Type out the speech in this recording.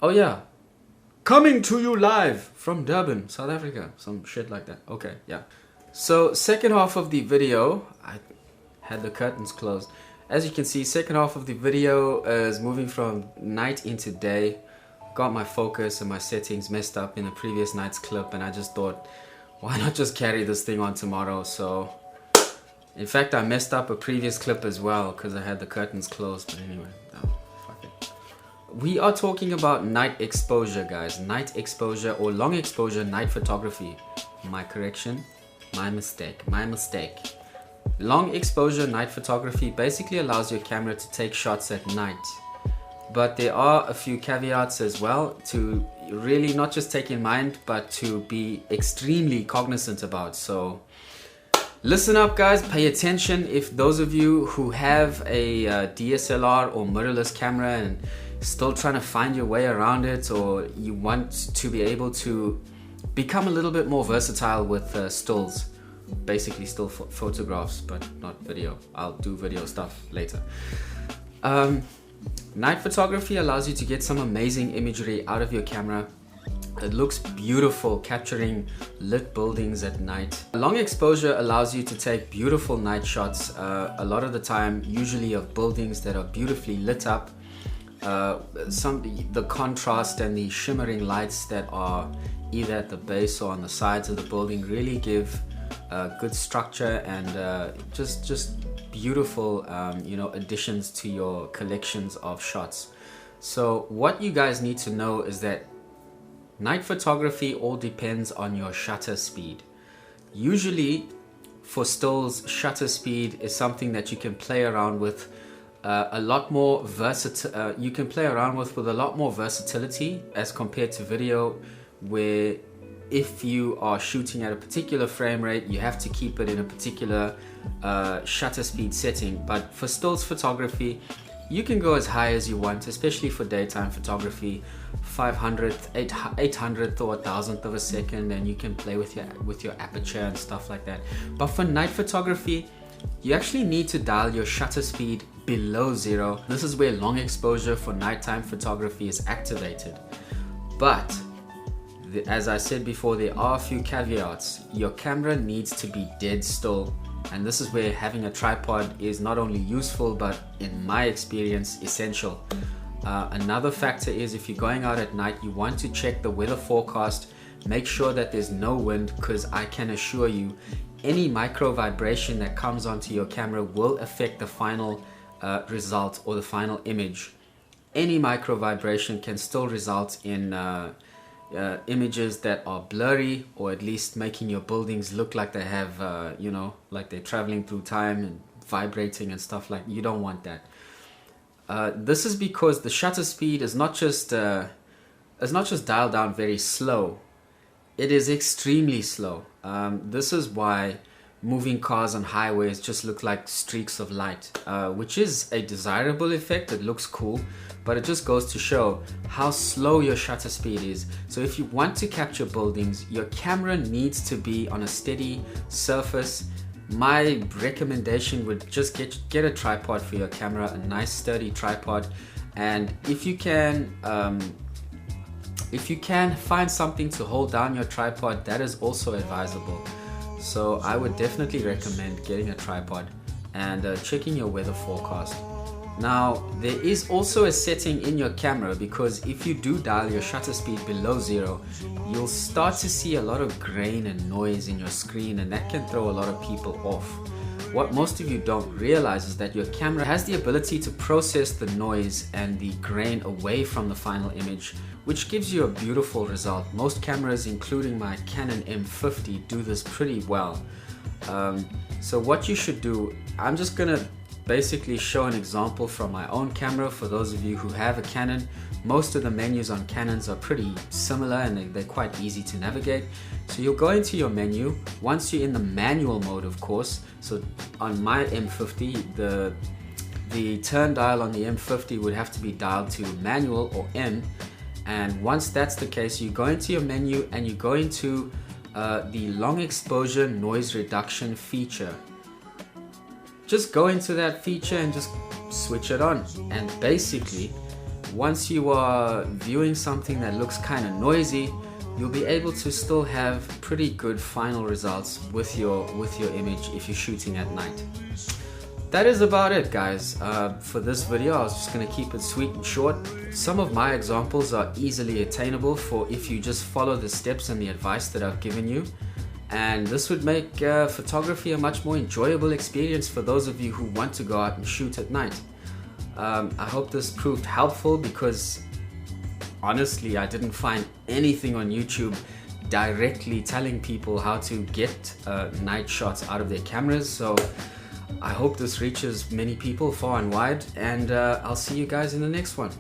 Oh yeah, coming to you live from Durban, South Africa. Some shit like that. Okay, yeah. So second half of the video, I had the curtains closed. As you can see, second half of the video is moving from night into day. Got my focus and my settings messed up in the previous night's clip, and I just thought, why not just carry this thing on tomorrow? So in fact, I messed up a previous clip as well because I had the curtains closed. But anyway, no, fuck it. We are talking about night exposure, guys. Night exposure or long exposure night photography. My correction, my mistake. Long exposure night photography basically allows your camera to take shots at night. But there are a few caveats as well to really not just take in mind, but to be extremely cognizant about. So listen up, guys, pay attention. If those of you who have a DSLR or mirrorless camera and still trying to find your way around it, or you want to be able to become a little bit more versatile with stills, basically still photographs but not video. I'll do video stuff later. Night photography allows you to get some amazing imagery out of your camera. It looks beautiful capturing lit buildings at night. Long exposure allows you to take beautiful night shots, a lot of the time usually of buildings that are beautifully lit up. The contrast and the shimmering lights that are either at the base or on the sides of the building really give good structure and just beautiful additions to your collections of shots. So what you guys need to know is that night photography all depends on your shutter speed. Usually for stills, shutter speed is something that you can play around with a lot more with a lot more versatility as compared to video, where if you are shooting at a particular frame rate, you have to keep it in a particular shutter speed setting. But for stills photography, you can go as high as you want, especially for daytime photography, 500th, 800th or 1000th of a second, and you can play with your aperture and stuff like that. But for night photography, you actually need to dial your shutter speed below 0. This is where long exposure for nighttime photography is activated. But as I said before, there are a few caveats. Your camera needs to be dead still, and this is where having a tripod is not only useful, but in my experience, essential. Another factor is if you're going out at night, you want to check the weather forecast. Make sure that there's no wind, because I can assure you, any micro vibration that comes onto your camera will affect the final result or the final image. Any micro vibration can still result in images that are blurry, or at least making your buildings look like they have like they're traveling through time and vibrating and stuff. Like, you don't want that. This is because the shutter speed is not just dialed down very slow, it is extremely slow. This is why moving cars on highways just look like streaks of light, which is a desirable effect. It looks cool, but it just goes to show how slow your shutter speed is. So if you want to capture buildings, your camera needs to be on a steady surface. My recommendation would just get a tripod for your camera, a nice sturdy tripod, and if you can find something to hold down your tripod, that is also advisable. So I would definitely recommend getting a tripod and checking your weather forecast. Now, there is also a setting in your camera, because if you do dial your shutter speed below 0, you'll start to see a lot of grain and noise in your screen, and that can throw a lot of people off. What most of you don't realize is that your camera has the ability to process the noise and the grain away from the final image, which gives you a beautiful result. Most cameras, including my Canon M50, do this pretty well. So what you should do, I'm just gonna basically show an example from my own camera. For those of you who have a Canon, most of the menus on Canons are pretty similar, and they're quite easy to navigate. So you'll go into your menu. Once you're in the manual mode, of course, so on my M50, the turn dial on the M50 would have to be dialed to manual or M. And once that's the case, you go into your menu and you go into the long exposure noise reduction feature. Just go into that feature and just switch it on, and basically once you are viewing something that looks kind of noisy, you'll be able to still have pretty good final results with your image if you're shooting at night. That is about it, guys. For this video, I was just going to keep it sweet and short. Some of my examples are easily attainable for if you just follow the steps and the advice that I've given you. And this would make photography a much more enjoyable experience for those of you who want to go out and shoot at night. I hope this proved helpful, because honestly, I didn't find anything on YouTube directly telling people how to get night shots out of their cameras. So I hope this reaches many people far and wide, and I'll see you guys in the next one.